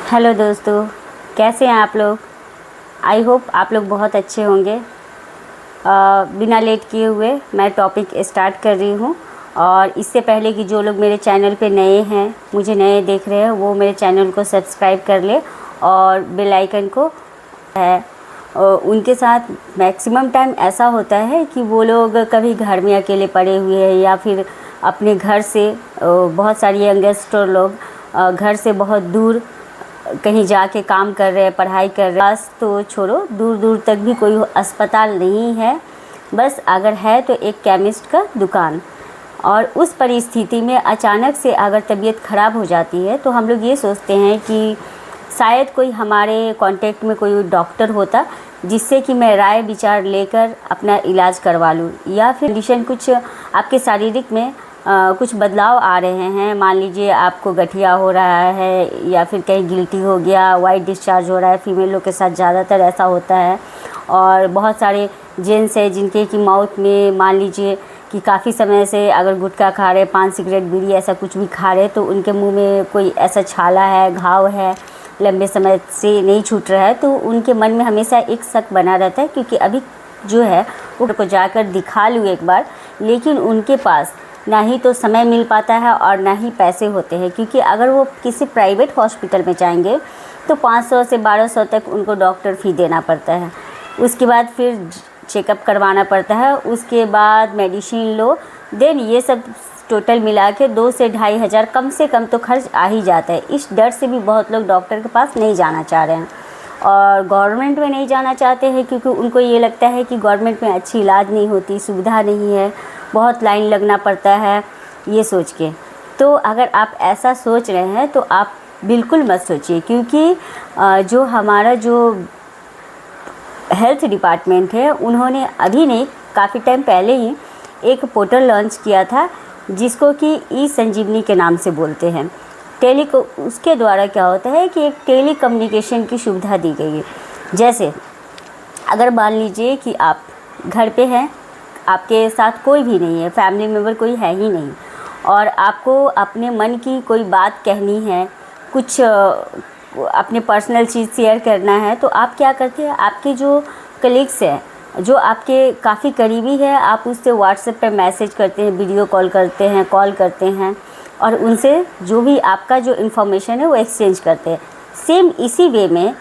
Hello दोस्तों, कैसे हैं आप लोग। आई होप आप लोग बहुत अच्छे होंगे। बिना लेट किए हुए मैं टॉपिक स्टार्ट कर रही हूँ। और इससे पहले कि जो लोग मेरे चैनल पे नए हैं, मुझे नए देख रहे हैं, वो मेरे चैनल को सब्सक्राइब कर ले और बेल आइकन को है। उनके साथ मैक्सिमम टाइम ऐसा होता है कि वो लोग कभी घर में अकेले पड़े हुए हैं या फिर अपने घर से बहुत सारी यंगस्टर लोग घर से बहुत दूर कहीं जाके काम कर रहे हैं, पढ़ाई कर रहे हैं। पास तो छोड़ो, दूर दूर तक भी कोई अस्पताल नहीं है, बस अगर है तो एक केमिस्ट का दुकान। और उस परिस्थिति में अचानक से अगर तबीयत ख़राब हो जाती है तो हम लोग ये सोचते हैं कि शायद कोई हमारे कांटेक्ट में कोई डॉक्टर होता जिससे कि मैं राय विचार लेकर अपना इलाज करवा लूँ, या फिर कंडीशन कुछ आपके शारीरिक में कुछ बदलाव आ रहे हैं। मान लीजिए आपको गठिया हो रहा है या फिर कहीं गिल्टी हो गया, वाइट डिस्चार्ज हो रहा है। फीमेलों के साथ ज़्यादातर ऐसा होता है। और बहुत सारे जेंट्स हैं जिनके की माउथ में मान लीजिए कि काफ़ी समय से अगर गुटखा खा रहे, पान सिगरेट बीड़ी ऐसा कुछ भी खा रहे, तो उनके मुंह में कोई ऐसा छाला है, घाव है, लंबे समय से नहीं छूट रहा है, तो उनके मन में हमेशा एक शक बना रहता है। क्योंकि अभी जो है वो को जाकर दिखा लूँ एक बार, लेकिन उनके पास ना ही तो समय मिल पाता है और ना ही पैसे होते हैं। क्योंकि अगर वो किसी प्राइवेट हॉस्पिटल में जाएंगे तो 500 से 1200 तक उनको डॉक्टर फ़ी देना पड़ता है। उसके बाद फिर चेकअप करवाना पड़ता है, उसके बाद मेडिसिन लो, देन ये सब टोटल मिला के 2 से 2,500 कम से कम तो खर्च आ ही जाता है। इस डर से भी बहुत लोग डॉक्टर के पास नहीं जाना चाह रहे हैं और गवर्नमेंट में नहीं जाना चाहते हैं, क्योंकि उनको ये लगता है कि गवर्नमेंट में अच्छी इलाज नहीं होती, सुविधा नहीं है, बहुत लाइन लगना पड़ता है, ये सोच के। तो अगर आप ऐसा सोच रहे हैं तो आप बिल्कुल मत सोचिए, क्योंकि जो हमारा जो हेल्थ डिपार्टमेंट है, उन्होंने अभी नहीं, काफ़ी टाइम पहले ही एक पोर्टल लॉन्च किया था जिसको कि ई संजीवनी के नाम से बोलते हैं। उसके द्वारा क्या होता है कि एक टेली कम्युनिकेशन की सुविधा दी गई है। जैसे अगर मान लीजिए कि आप घर पे हैं, आपके साथ कोई भी नहीं है, फैमिली मेम्बर कोई है ही नहीं, और आपको अपने मन की कोई बात कहनी है, कुछ अपने पर्सनल चीज़ शेयर करना है, तो आप क्या करते हैं, आपके जो कलीग्स हैं, जो आपके काफ़ी करीबी है, आप उससे व्हाट्सएप पे मैसेज करते हैं, वीडियो कॉल करते हैं, कॉल करते हैं और उनसे जो भी आपका जो इन्फॉर्मेशन है वो एक्सचेंज करते हैं। सेम इसी वे में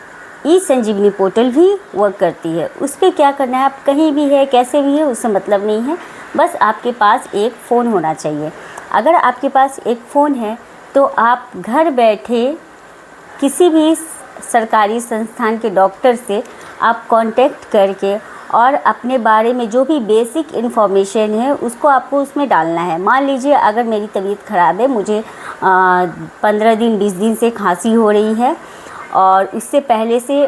ई संजीवनी पोर्टल भी वर्क करती है। उस पर क्या करना है, आप कहीं भी है, कैसे भी है, उससे मतलब नहीं है, बस आपके पास एक फ़ोन होना चाहिए। अगर आपके पास एक फ़ोन है तो आप घर बैठे किसी भी सरकारी संस्थान के डॉक्टर से आप कांटेक्ट करके और अपने बारे में जो भी बेसिक इन्फॉर्मेशन है उसको आपको उसमें डालना है। मान लीजिए अगर मेरी तबीयत ख़राब है, मुझे 15 दिन 20 दिन से खांसी हो रही है और इससे पहले से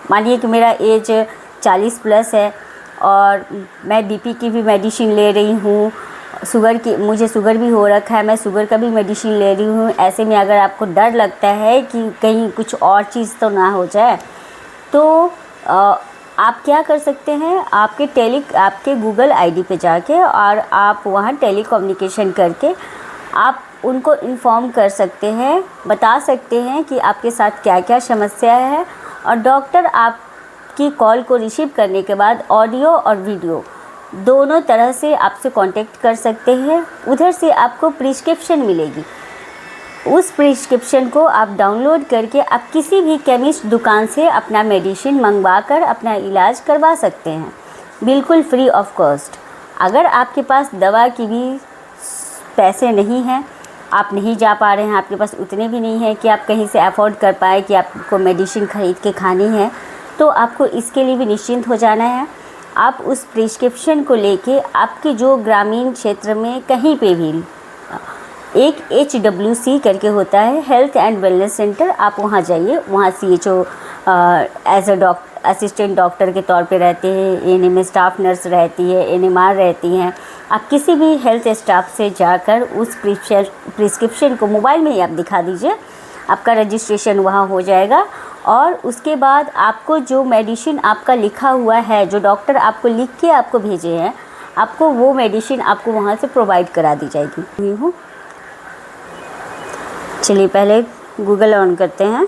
मानिए कि मेरा एज 40 प्लस है और मैं बीपी की भी मेडिसिन ले रही हूँ, मुझे शुगर भी हो रखा है, मैं शुगर का भी मेडिसिन ले रही हूँ। ऐसे में अगर आपको डर लगता है कि कहीं कुछ और चीज़ तो ना हो जाए, तो आप क्या कर सकते हैं, आपके गूगल आईडी पे जाके और आप वहाँ टेली कम्युनिकेशन करके आप उनको इन्फॉर्म कर सकते हैं, बता सकते हैं कि आपके साथ क्या क्या समस्या है, और डॉक्टर आपकी कॉल को रिसीव करने के बाद ऑडियो और वीडियो दोनों तरह से आपसे कांटेक्ट कर सकते हैं। उधर से आपको प्रिस्क्रिप्शन मिलेगी, उस प्रिस्क्रिप्शन को आप डाउनलोड करके आप किसी भी केमिस्ट दुकान से अपना मेडिसिन मंगवा कर अपना इलाज करवा सकते हैं, बिल्कुल फ्री ऑफ कॉस्ट। अगर आपके पास दवा की भी पैसे नहीं हैं, आप नहीं जा पा रहे हैं, आपके पास उतने भी नहीं है कि आप कहीं से अफोर्ड कर पाए कि आपको मेडिसिन ख़रीद के खानी है, तो आपको इसके लिए भी निश्चिंत हो जाना है। आप उस प्रिस्क्रिप्शन को लेके आपके जो ग्रामीण क्षेत्र में कहीं पे भी एक HWC करके होता है, हेल्थ एंड वेलनेस सेंटर, आप वहाँ जाइए। वहाँ CHO as a assistant doctor के तौर पे रहते हैं, ANM स्टाफ नर्स रहती है, NMR रहती हैं। आप किसी भी हेल्थ स्टाफ से जाकर उस प्रिस्क्रिप्शन को मोबाइल में ही आप दिखा दीजिए, आपका रजिस्ट्रेशन वहाँ हो जाएगा। और उसके बाद आपको जो मेडिसिन आपका लिखा हुआ है, जो डॉक्टर आपको लिख के आपको भेजे हैं, आपको वो मेडिसिन आपको वहाँ से प्रोवाइड करा दी जाएगी। चलिए पहले गूगल ऑन करते हैं।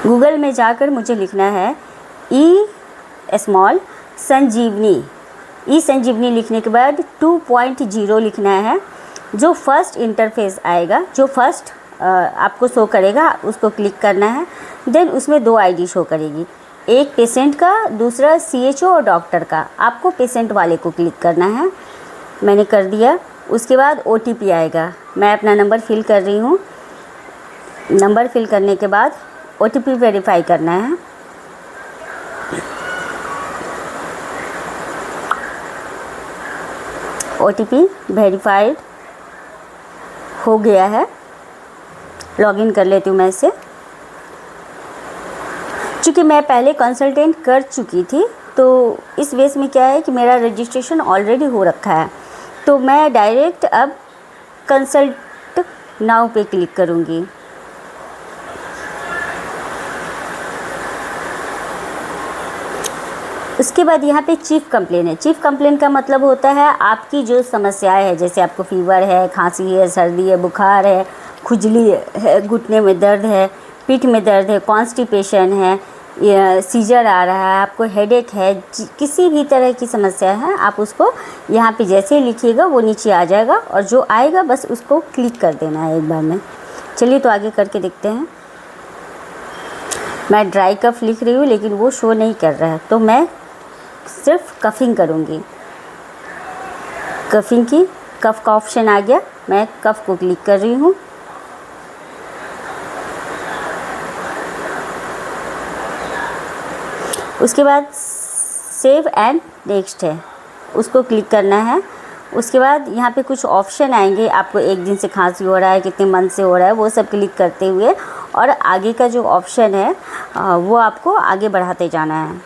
गूगल में जाकर मुझे लिखना है ई स्मॉल संजीवनी। ई संजीवनी लिखने के बाद 2.0 लिखना है। जो फर्स्ट इंटरफेस आएगा, जो फर्स्ट आपको शो करेगा, उसको क्लिक करना है। देन उसमें 2 आईडी शो करेगी, एक पेशेंट का, दूसरा CHO और डॉक्टर का। आपको पेशेंट वाले को क्लिक करना है। मैंने कर दिया। उसके बाद OTP आएगा। मैं अपना नंबर फिल कर रही हूँ। नंबर फिल करने के बाद OTP वेरीफाई करना है। OTP वेरीफाइड हो गया है। लॉगिन कर लेती हूँ मैं इसे। चूँकि मैं पहले कंसल्टेंट कर चुकी थी, तो इस बेस में क्या है कि मेरा रजिस्ट्रेशन ऑलरेडी हो रखा है। तो मैं डायरेक्ट अब कंसल्ट नाउ पे क्लिक करूँगी। उसके बाद यहाँ पे चीफ़ कंप्लेन है। चीफ़ कंप्लेन का मतलब होता है आपकी जो समस्याएं है, जैसे आपको फीवर है, खांसी है, सर्दी है, बुखार है, खुजली है, घुटने में दर्द है, पीठ में दर्द है, कॉन्स्टिपेशन है, सीजर आ रहा है, आपको हेडेक है, किसी भी तरह की समस्या है, आप उसको यहाँ पे जैसे ही लिखिएगा वो नीचे आ जाएगा और जो आएगा बस उसको क्लिक कर देना है एक बार में। चलिए तो आगे करके देखते हैं। मैं ड्राई कफ लिख रही हूँ लेकिन वो शो नहीं कर रहा है, तो मैं सिर्फ कफिंग करूँगी। कफिंग की कफ का ऑप्शन आ गया, मैं कफ को क्लिक कर रही हूँ। उसके बाद सेव एंड नेक्स्ट है, उसको क्लिक करना है। उसके बाद यहाँ पे कुछ ऑप्शन आएंगे, आपको 1 दिन से खांसी हो रहा है, कितने मंथ से हो रहा है, वो सब क्लिक करते हुए और आगे का जो ऑप्शन है वो आपको आगे बढ़ाते जाना है।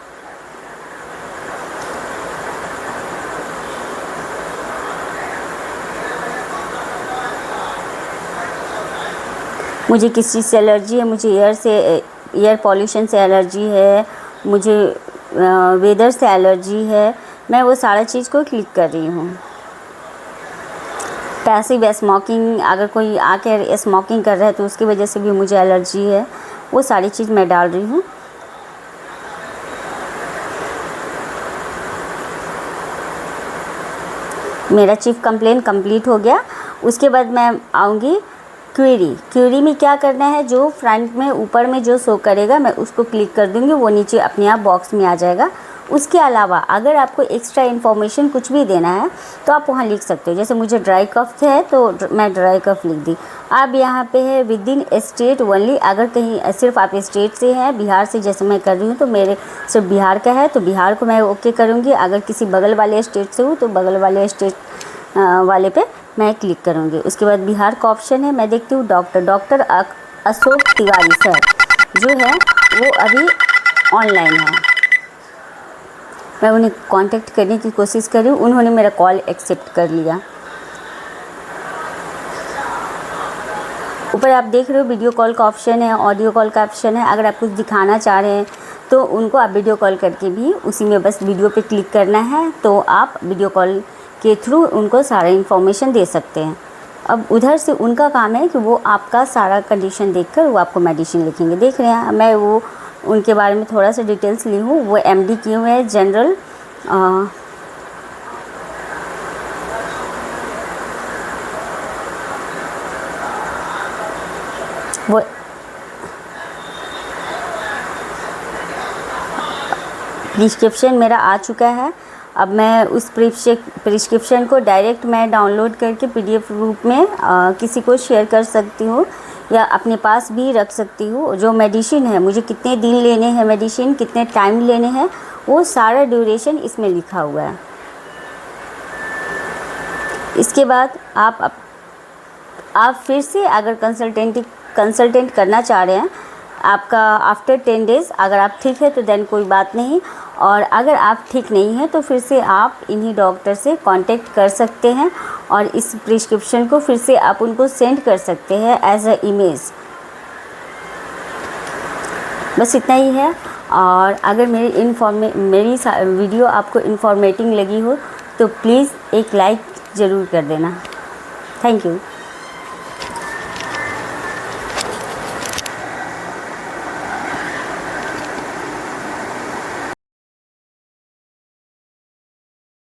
मुझे किस चीज़ से एलर्जी है, मुझे एयर पॉल्यूशन से एलर्जी है, मुझे वेदर से एलर्जी है, मैं वो सारा चीज़ को क्लिक कर रही हूँ। पैसिव स्मोकिंग, अगर कोई आकर स्मोकिंग कर रहा है तो उसकी वजह से भी मुझे एलर्जी है, वो सारी चीज़ मैं डाल रही हूँ। मेरा चीफ कंप्लेन कंप्लीट हो गया। उसके बाद मैं आऊँगी क्वेरी में क्या करना है, जो फ्रंट में ऊपर में जो शो करेगा मैं उसको क्लिक कर दूँगी, वो नीचे अपने आप बॉक्स में आ जाएगा। उसके अलावा अगर आपको एक्स्ट्रा इन्फॉर्मेशन कुछ भी देना है तो आप वहाँ लिख सकते हो। जैसे मुझे ड्राई कफ है तो मैं ड्राई कफ लिख दी। अब यहाँ पे है विद इन स्टेट ओनली, अगर कहीं सिर्फ आप स्टेट से हैं, बिहार से जैसे मैं कर रही हूँ तो मेरे सिर्फ बिहार का है तो बिहार को मैं ओके करूँगी। अगर किसी बगल वाले स्टेट से हूँ तो बगल वाले स्टेट वाले पे मैं क्लिक करूँगी। उसके बाद बिहार का ऑप्शन है, मैं देखती हूँ डॉक्टर अशोक तिवारी सर जो है वो अभी ऑनलाइन है। मैं उन्हें कांटेक्ट करने की कोशिश कर रही हूँ, उन्होंने मेरा कॉल एक्सेप्ट कर लिया। ऊपर आप देख रहे हो वीडियो कॉल का ऑप्शन है, ऑडियो कॉल का ऑप्शन है। अगर आप कुछ दिखाना चाह रहे हैं तो उनको आप वीडियो कॉल करके भी उसी में बस वीडियो पे क्लिक करना है, तो आप वीडियो कॉल के थ्रू उनको सारा इन्फॉर्मेशन दे सकते हैं। अब उधर से उनका काम है कि वो आपका सारा कंडीशन देखकर वो आपको मेडिसिन लिखेंगे। देख रहे हैं मैं वो उनके बारे में थोड़ा सा डिटेल्स ली हूँ। वो MD किए हुए हैं, जनरल वो प्रिस्क्रिप्शन मेरा आ चुका है। अब मैं उस प्रिस्क्रिप्शन को डायरेक्ट मैं डाउनलोड करके PDF रूप में किसी को शेयर कर सकती हूँ या अपने पास भी रख सकती हूँ। जो मेडिसिन है, मुझे कितने दिन लेने हैं मेडिसिन, कितने टाइम लेने हैं, वो सारा ड्यूरेशन इसमें लिखा हुआ है। इसके बाद आप फिर से अगर कंसल्टेंट करना चाह रहे हैं, आपका आफ्टर 10 डेज़ अगर आप ठीक है तो देन कोई बात नहीं, और अगर आप ठीक नहीं हैं तो फिर से आप इन्हीं डॉक्टर से कांटेक्ट कर सकते हैं और इस प्रिस्क्रिप्शन को फिर से आप उनको सेंड कर सकते हैं एज अ इमेज। बस इतना ही है। और अगर मेरी वीडियो आपको इन्फॉर्मेटिव लगी हो तो प्लीज़ एक लाइक ज़रूर कर देना। Thank you.